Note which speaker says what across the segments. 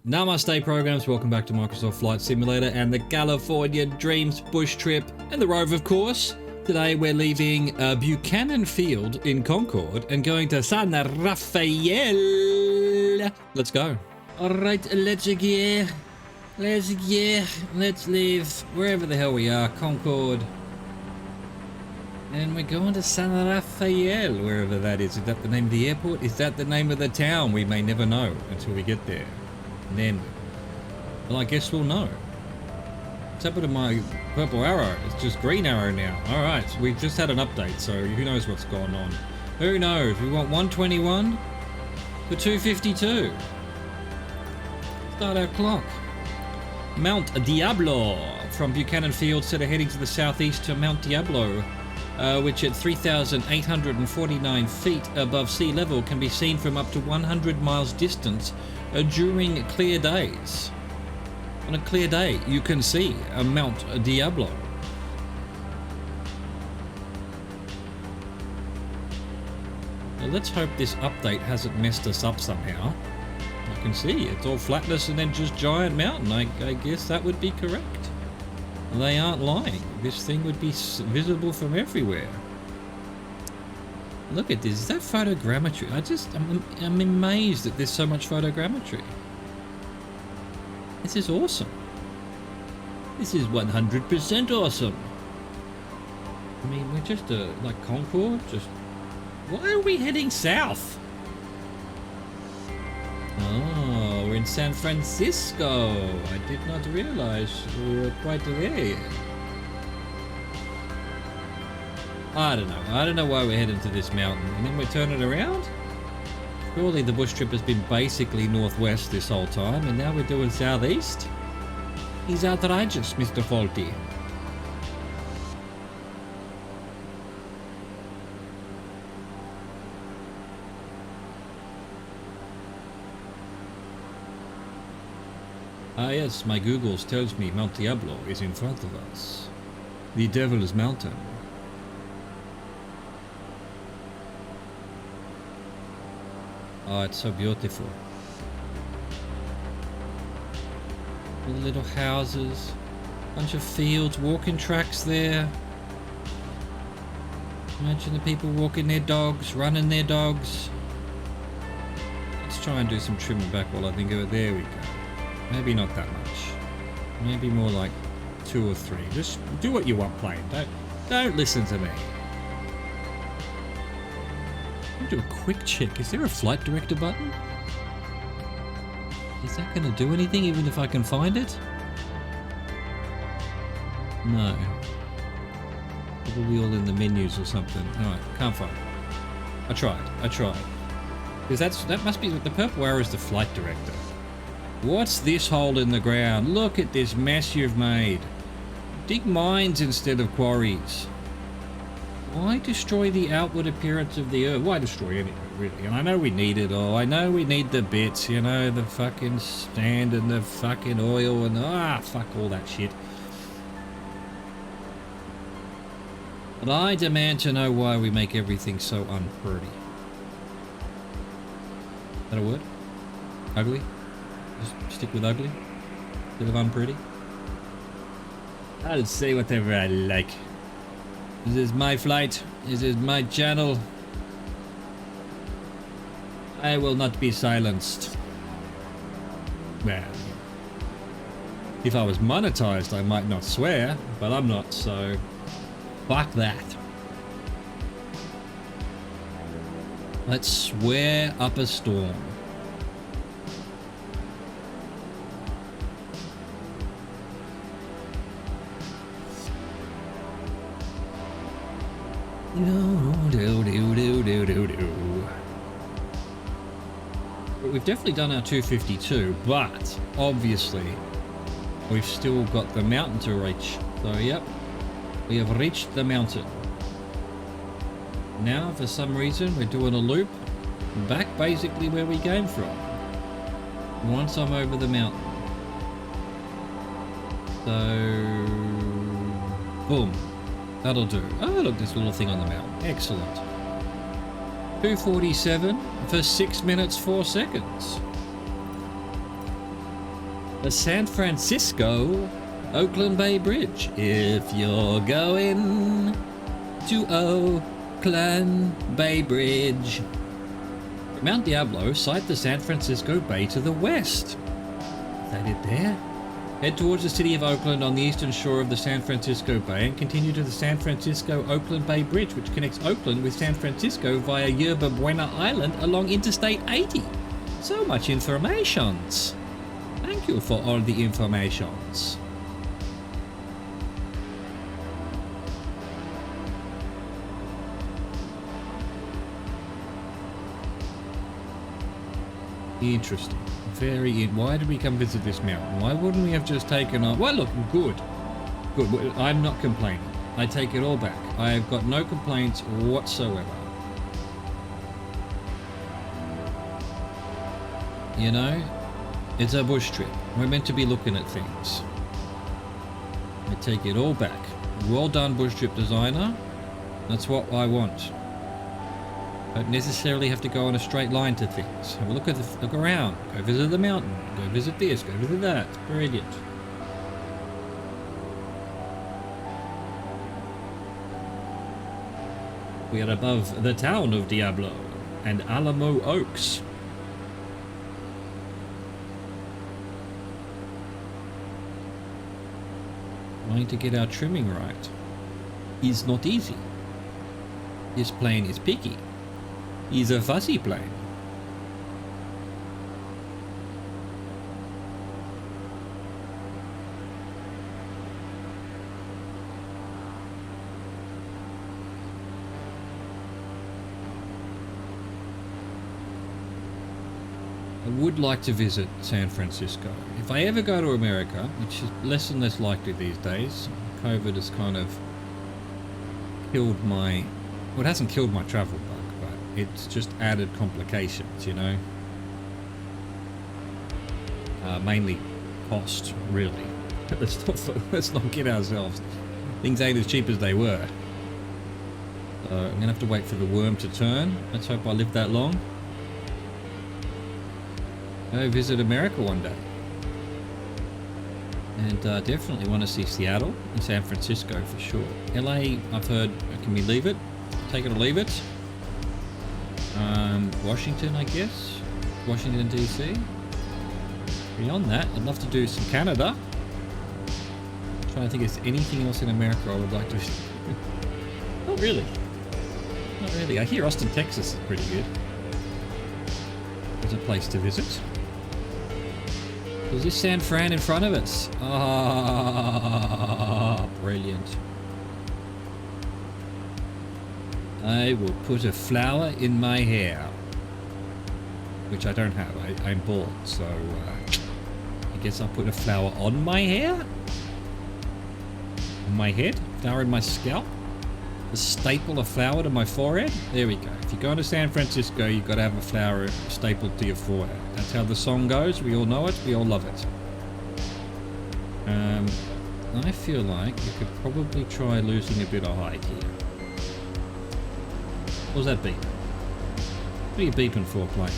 Speaker 1: Namaste programs, welcome back to Microsoft Flight Simulator and the California Dreams bush trip and the Rove, of course. Today we're leaving Buchanan Field in Concord and going to San Rafael. Let's go. All right, let's leave wherever the hell we are, Concord. And we're going to San Rafael, wherever that is. Is that the name of the airport? Is that the name of the town? We may never know until we get there. And then, well, I guess we'll know. What's happened to my purple arrow? It's just green arrow now. Alright, so we've just had an update, so who knows what's going on. Who knows? We want 121 for 252. Start our clock. Mount Diablo from Buchanan Field, instead of heading to the southeast to Mount Diablo, which at 3,849 feet above sea level can be seen from up to 100 miles distance during clear days. On a clear day, you can see Mount Diablo. Now let's hope this update hasn't messed us up somehow. I can see it's all flatness and then just giant mountain. I guess that would be correct. They aren't lying. This thing would be visible from everywhere. Look at this. Is that photogrammetry? I'm amazed that there's so much photogrammetry. This is awesome. This is 100% awesome. I mean, we're just like Concord. Just why are we heading south? Oh, we're in San Francisco. I did not realize we were quite there yet. I don't know why we're heading to this mountain and then we're turning around. Surely the bush trip has been basically northwest this whole time and now we're doing southeast. He's outrageous, Mr. Faulty. Ah yes, my Googles tells me Mount Diablo is in front of us. The Devil's Mountain. Oh, it's so beautiful. All the little houses, bunch of fields, walking tracks there. Imagine the people walking their dogs, running their dogs. Let's try and do some trimming back while I think of it. There we go. Maybe not that much. Maybe more like 2 or 3. Just do what you want, plane. Don't listen to me. I'll do a quick check. Is there a flight director button? Is that going to do anything even if I can find it? No. Probably all in the menus or something. Alright, can't find it. I tried. Because that must be, the purple arrow is the flight director. What's this hole in the ground? Look at this mess you've made. Dig mines instead of quarries. Why destroy the outward appearance of the earth? Why destroy anything, really? And I know we need it all. I know we need the bits, you know, the fucking stand and the fucking oil and fuck all that shit. But I demand to know why we make everything so unpretty. Is that a word? Ugly? Just stick with ugly instead of unpretty. I'll say whatever I like. This is my flight. This is my channel. I will not be silenced. Well, if I was monetized, I might not swear, but I'm not, so fuck that. Let's swear up a storm. We've definitely done our 252, but obviously we've still got the mountain to reach. So yep, we have reached the mountain. Now for some reason we're doing a loop back basically where we came from. Once I'm over the mountain. So boom. That'll do. Oh, look, this little thing on the mountain. Excellent. 247 for 6 minutes 4 seconds. The San Francisco Oakland Bay Bridge. If you're going to Oakland Bay Bridge. Mount Diablo, sight the San Francisco Bay to the west. Is that it there? Head towards the city of Oakland on the eastern shore of the San Francisco Bay and continue to the San Francisco Oakland Bay Bridge, which connects Oakland with San Francisco via Yerba Buena Island along Interstate 80. So much informations. Thank you for all the informations. Interesting. Why did we come visit this mountain? Why wouldn't we have just taken on... Well, look, good. I'm not complaining. I take it all back. I have got no complaints whatsoever. You know, it's a bush trip. We're meant to be looking at things. I take it all back. Well done, bush trip designer. That's what I want. Don't necessarily have to go on a straight line to things. Have a look around. Go visit the mountain. Go visit this. Go visit that. It's brilliant. We are above the town of Diablo and Alamo Oaks. Trying to get our trimming right is not easy. This plane is picky. He's a fussy plane. I would like to visit San Francisco. If I ever go to America, which is less and less likely these days, COVID has kind of killed my... Well, it hasn't killed my travel bug. It's just added complications, you know. Mainly cost, really. Let's not kid ourselves. Things ain't as cheap as they were. I'm gonna have to wait for the worm to turn. Let's hope I live that long. Go visit America one day. And definitely want to see Seattle and San Francisco for sure. LA, I've heard, can we leave it? Take it or leave it? Washington, I guess. Washington, D.C. Beyond that, I'd love to do some Canada. I'm trying to think if there's anything else in America I would like to... Not really. Not really. I hear Austin, Texas is pretty good. There's a place to visit. There's this San Fran in front of us. Ah, brilliant. I will put a flower in my hair. Which I don't have. I'm bald, so I guess I'll put a flower on my hair? On my head? Flower in my scalp? A staple a flower to my forehead? There we go. If you're going to San Francisco, you've got to have a flower stapled to your forehead. That's how the song goes. We all know it. We all love it. I feel like you could probably try losing a bit of height here. What was that beep? What are you beeping for, Blake?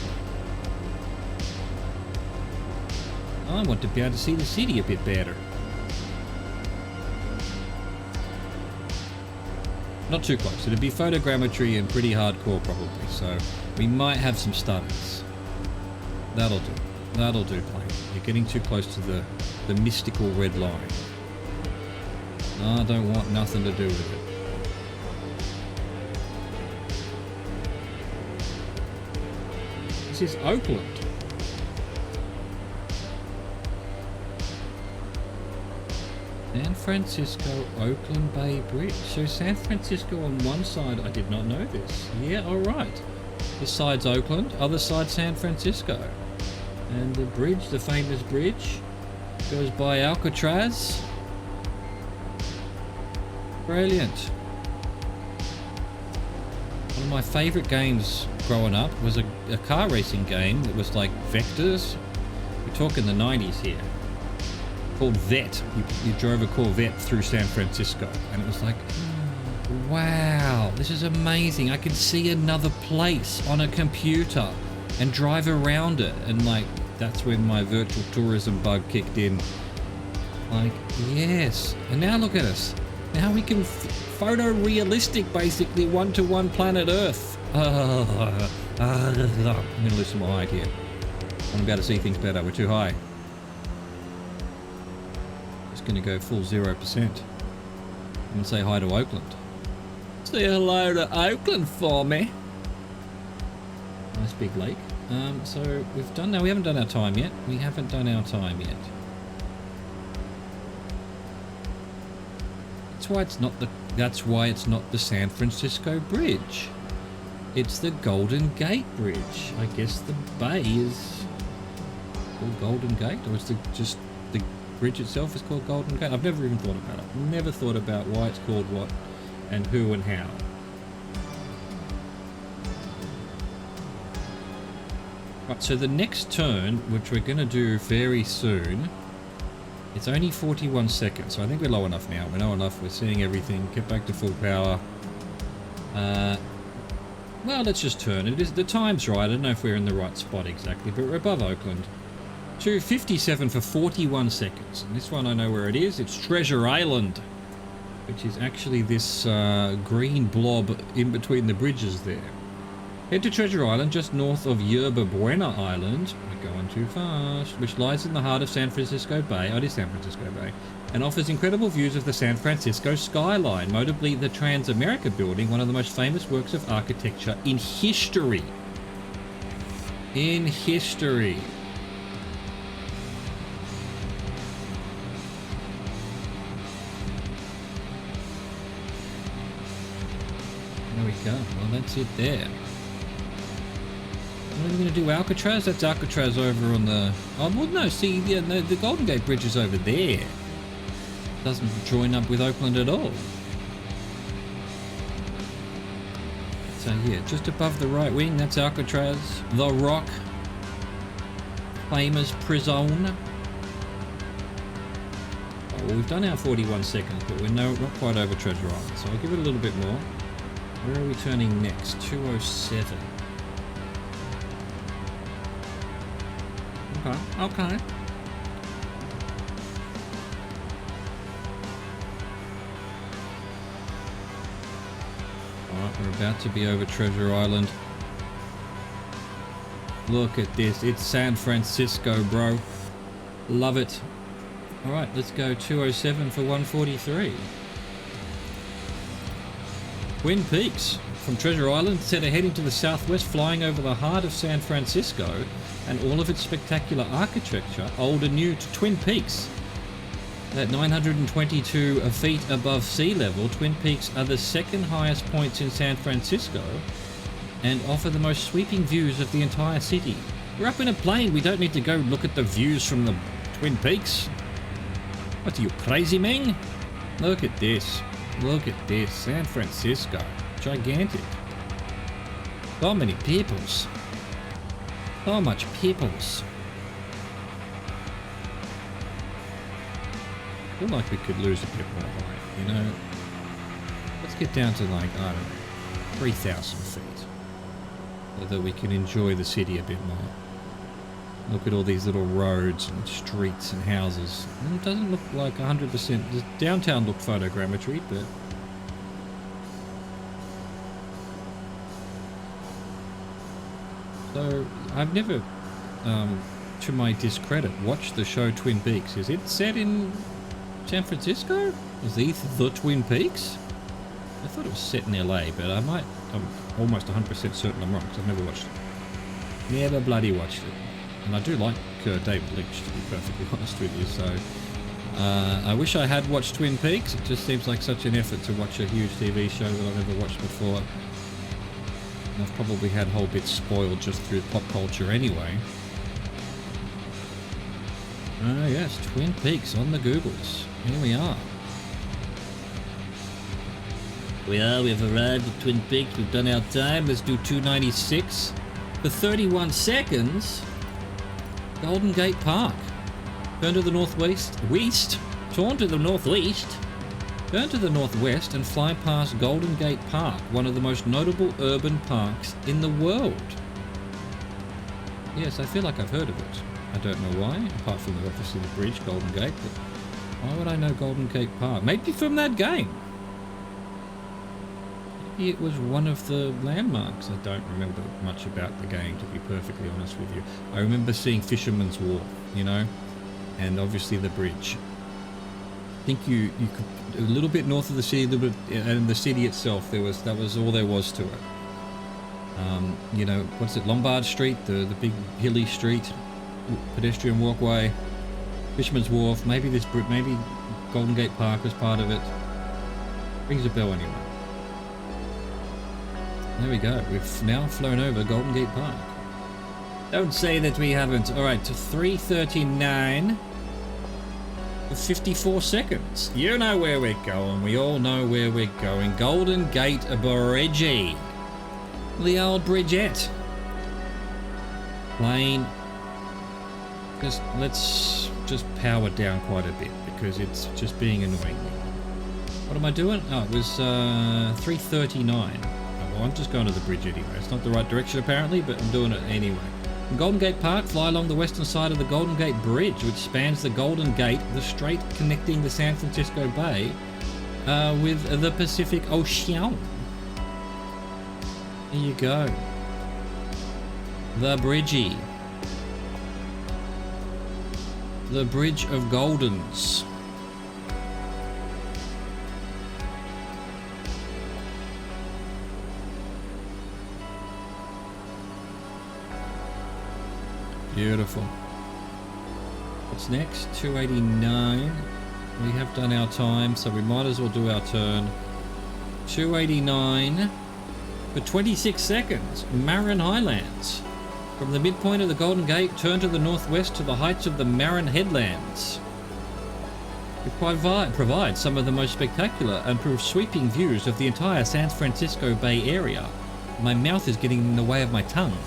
Speaker 1: I want to be able to see the city a bit better. Not too close. It'd be photogrammetry and pretty hardcore probably, so we might have some stutters. That'll do. That'll do, Blake. You're getting too close to the mystical red line. I don't want nothing to do with it. This is Oakland. San Francisco Oakland Bay Bridge. So San Francisco on one side, I did not know this. Yeah, alright. This side's Oakland, other side San Francisco. And the bridge, the famous bridge, goes by Alcatraz. Brilliant. One of my favourite games growing up was a car racing game that was like vectors. We're talking the 90s here. Called Vet. You drove a Corvette through San Francisco, and it was like, wow, this is amazing. I can see another place on a computer and drive around it and like That's when my virtual tourism bug kicked in. Like, yes. And now look at us. Now we can photorealistic, basically, one-to-one planet Earth. I'm going to loosen my height here. I'm about to see things better. We're too high. Just going to go full 0%. I'm going to say hi to Oakland. Say hello to Oakland for me. Nice big lake. So we've done now. We haven't done our time yet. We haven't done our time yet. That's why it's not the San Francisco Bridge. It's the Golden Gate Bridge. I guess the bay is called Golden Gate, or is just the bridge itself is called Golden Gate? I've never even thought about it. Never thought about why it's called what, and who and how. Right, so the next turn, which we're going to do very soon, it's only 41 seconds, so I think we're low enough now. We're low enough, we're seeing everything, get back to full power. Well, let's just turn. The time's right, I don't know if we're in the right spot exactly, but we're above Oakland. 2:57 for 41 seconds. And this one I know where it is, it's Treasure Island, which is actually this green blob in between the bridges there. Head to Treasure Island, just north of Yerba Buena Island. We're going too fast. Which lies in the heart of San Francisco Bay. Oh, it is San Francisco Bay. And offers incredible views of the San Francisco skyline, notably the Transamerica Building, one of the most famous works of architecture in history. In history. There we go. Well, that's it there. What are we going to do? Alcatraz? That's Alcatraz over on the... Oh, well, no, see, yeah, no, the Golden Gate Bridge is over there. Doesn't join up with Oakland at all. So, yeah, just above the right wing, that's Alcatraz. The Rock. Famous prison. Oh, well, we've done our 41 seconds, but we're not quite over Treasure Island, so I'll give it a little bit more. Where are we turning next? 207. Okay. Alright, we're about to be over Treasure Island. Look at this. It's San Francisco, bro. Love it. Alright, let's go 207 for 143. Twin Peaks. From Treasure Island, set ahead into the southwest, flying over the heart of San Francisco and all of its spectacular architecture, old and new, to Twin Peaks. At 922 feet above sea level, Twin Peaks are the second highest points in San Francisco and offer the most sweeping views of the entire city. We're up in a plane, we don't need to go look at the views from the Twin Peaks. What are you, crazy, man? Look at this. Look at this. San Francisco. Gigantic. So many peoples. So much peoples. I feel like we could lose a bit more height, you know? Let's get down to like, I don't know, 3,000 feet. So that we can enjoy the city a bit more. Look at all these little roads and streets and houses. And it doesn't look like 100%. The downtown looked photogrammetry, but... So, I've never, to my discredit, watched the show Twin Peaks. Is it set in San Francisco? Is these the Twin Peaks? I thought it was set in LA, but I'm almost 100% certain I'm wrong, because I've never watched it. Never bloody watched it. And I do like David Lynch, to be perfectly honest with you, so... I wish I had watched Twin Peaks. It just seems like such an effort to watch a huge TV show that I've never watched before. I've probably had whole bits spoiled just through pop culture anyway. Ah yes, Twin Peaks on the Googles. Here we are. We've arrived at Twin Peaks. We've done our time. Let's do 296. For 31 seconds, Golden Gate Park. Turn to the northwest. Turn to the northeast. Turn to the northwest and fly past Golden Gate Park, one of the most notable urban parks in the world. Yes, I feel like I've heard of it. I don't know why, apart from obviously the bridge, Golden Gate, but why would I know Golden Gate Park? Maybe from that game. Maybe it was one of the landmarks. I don't remember much about the game, to be perfectly honest with you. I remember seeing Fisherman's Wharf, you know, and obviously the bridge. I think you could, a little bit north of the city, a little bit, and the city itself, that was all there was to it. You know, what's it, Lombard Street, the big hilly street, pedestrian walkway, Fisherman's Wharf, maybe Golden Gate Park was part of it. Rings a bell anyway. There we go, we've now flown over Golden Gate Park. Don't say that we haven't. Alright, to 3:39 for 54 seconds. You know where we're going, we all know where we're going. Golden Gate Bridge. The old bridgette. Plane. Let's just power down quite a bit because it's just being annoying. What am I doing? Oh, it was 3:39. Oh, well, I'm just going to the bridge anyway. It's not the right direction apparently, but I'm doing it anyway. From Golden Gate Park, fly along the western side of the Golden Gate Bridge, which spans the Golden Gate, the strait connecting the San Francisco Bay with the Pacific Ocean. There you go. The bridgie. The Bridge of Goldens. Beautiful. What's next? 289. We have done our time, so we might as well do our turn. 289 for 26 seconds. Marin Highlands. From the midpoint of the Golden Gate, turn to the northwest to the heights of the Marin Headlands. We provide some of the most spectacular and sweeping views of the entire San Francisco Bay Area. My mouth is getting in the way of my tongue.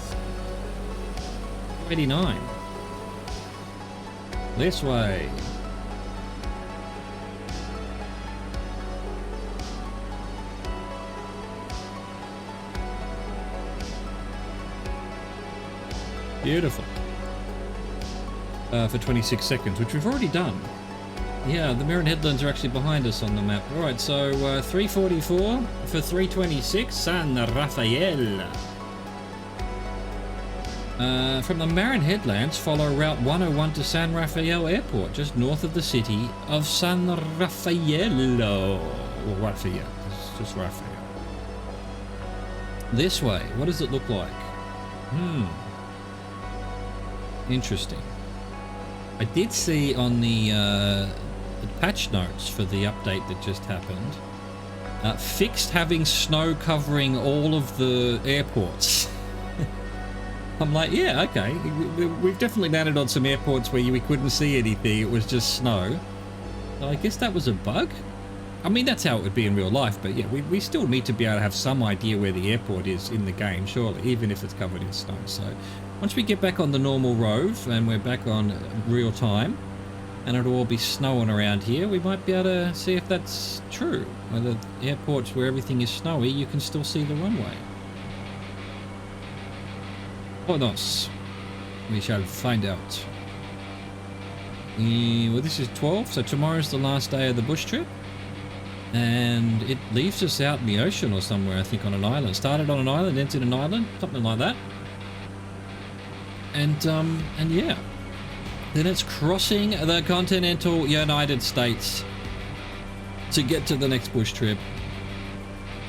Speaker 1: 89. This way. Beautiful. For 26 seconds, which we've already done. Yeah, the Marin Headlands are actually behind us on the map. Alright, so 3:44 for 3:26, San Rafael. From the Marin Headlands, follow Route 101 to San Rafael Airport, just north of the city of San Rafael. Or Rafael, it's just Rafael. This way, what does it look like? Interesting. I did see on the patch notes for the update that just happened, fixed having snow covering all of the airports. I'm like, yeah, okay. We've definitely landed on some airports where we couldn't see anything. It was just snow. So I guess that was a bug. I mean, that's how it would be in real life, but yeah, we still need to be able to have some idea where the airport is in the game, surely, even if it's covered in snow. So once we get back on the normal Rove and we're back on real time and it'll all be snowing around here, we might be able to see if that's true. Whether airports where everything is snowy, you can still see the runway. Or not. We shall find out. Well, this is 12, so tomorrow's the last day of the bush trip. And it leaves us out in the ocean or somewhere, I think, on an island. Started on an island, entered an island, something like that. And yeah. Then it's crossing the continental United States to get to the next bush trip.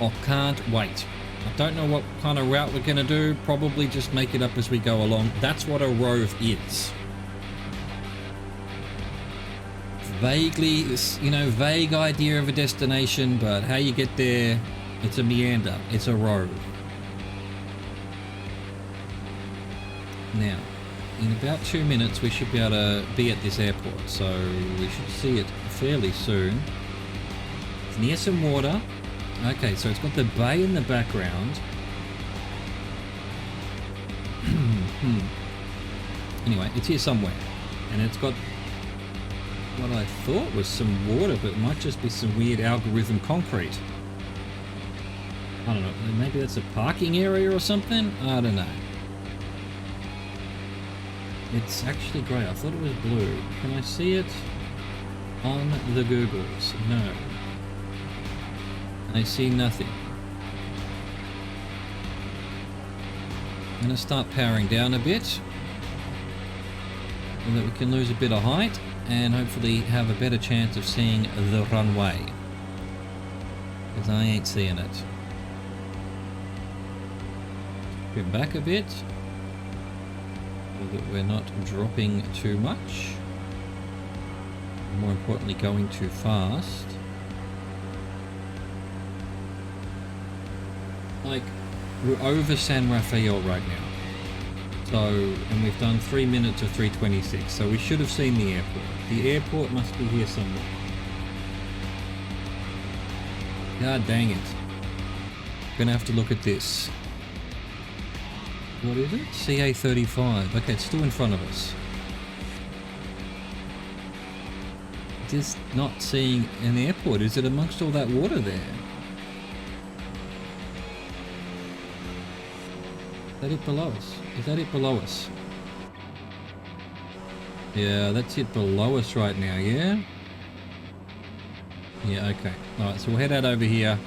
Speaker 1: Oh, can't wait. I don't know what kind of route we're going to do. Probably just make it up as we go along. That's what a Rove is. Vaguely, you know, vague idea of a destination, but how you get there, it's a meander. It's a Rove. Now, in about 2 minutes, we should be able to be at this airport. So we should see it fairly soon. It's near some water. Okay, so it's got the bay in the background. Anyway, it's here somewhere. And it's got what I thought was some water, but it might just be some weird algorithm concrete. I don't know, maybe that's a parking area or something? I don't know. It's actually grey. I thought it was blue. Can I see it on the Googles? No. I see nothing. I'm going to start powering down a bit so that we can lose a bit of height and hopefully have a better chance of seeing the runway. Because I ain't seeing it. Get back a bit so that we're not dropping too much. More importantly, going too fast. Like, we're over San Rafael right now. So, and we've done 3 minutes of 3:26, so we should have seen the airport. The airport must be here somewhere. God dang it. Gonna have to look at this. What is it? CA35. Okay, it's still in front of us. Just not seeing an airport. Is it amongst all that water there? Is that it below us? Is that it below us? Yeah, that's it below us right now, yeah? Yeah, okay. Alright, so we'll head out over here.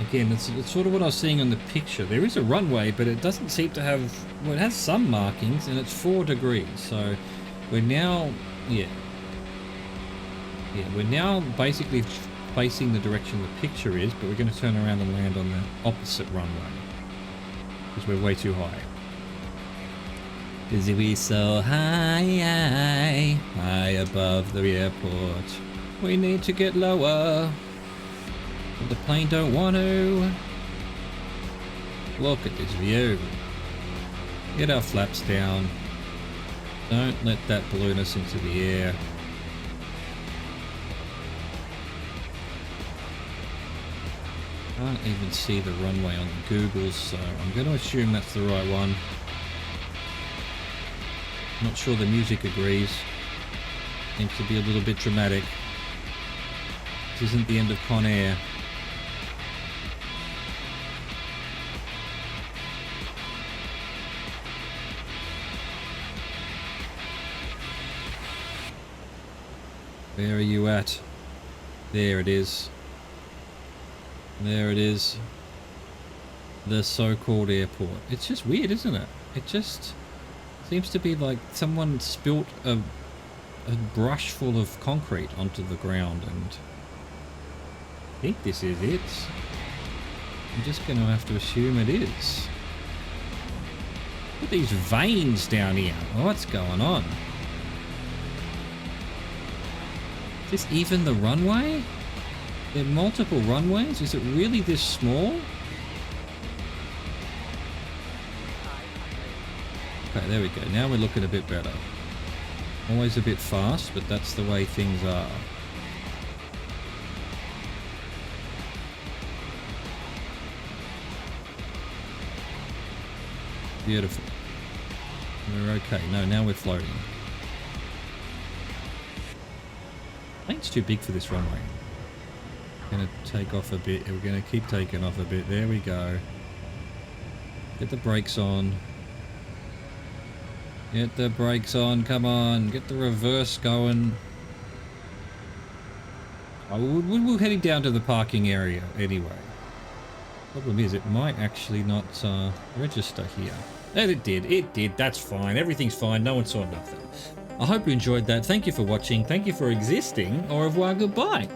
Speaker 1: Again, it's sort of what I was seeing on the picture. There is a runway, but it doesn't seem to have... Well, it has some markings, and it's 4 degrees. So, we're now... Yeah. Yeah, we're now basically facing the direction the picture is, but we're going to turn around and land on the opposite runway. Because we're way too high. Because we're so high, high above the airport. We need to get lower. But the plane don't want to. Look at this view. Get our flaps down. Don't let that balloon us into the air. Can't even see the runway on the Googles, so I'm going to assume that's the right one. Not sure the music agrees. Seems to be a little bit dramatic. This isn't the end of Con Air. Where are you at? There it is. There it is. The so-called airport. It's just weird, isn't it? It just seems to be like someone spilt a brush full of concrete onto the ground, and I think this is it. I'm just going to have to assume it is. Look at these veins down here. What's going on? Is this even the runway? There are multiple runways? Is it really this small? Okay, there we go. Now we're looking a bit better. Always a bit fast, but that's the way things are. Beautiful. We're okay. No, now we're floating. I think it's too big for this runway. Going to take off a bit. We're going to keep taking off a bit. There we go. Get the brakes on. Get the brakes on. Come on. Get the reverse going. Oh, we're heading down to the parking area anyway. Problem is, it might actually not register here. And it did. It did. That's fine. Everything's fine. No one saw nothing. I hope you enjoyed that. Thank you for watching. Thank you for existing. Au revoir. Goodbye.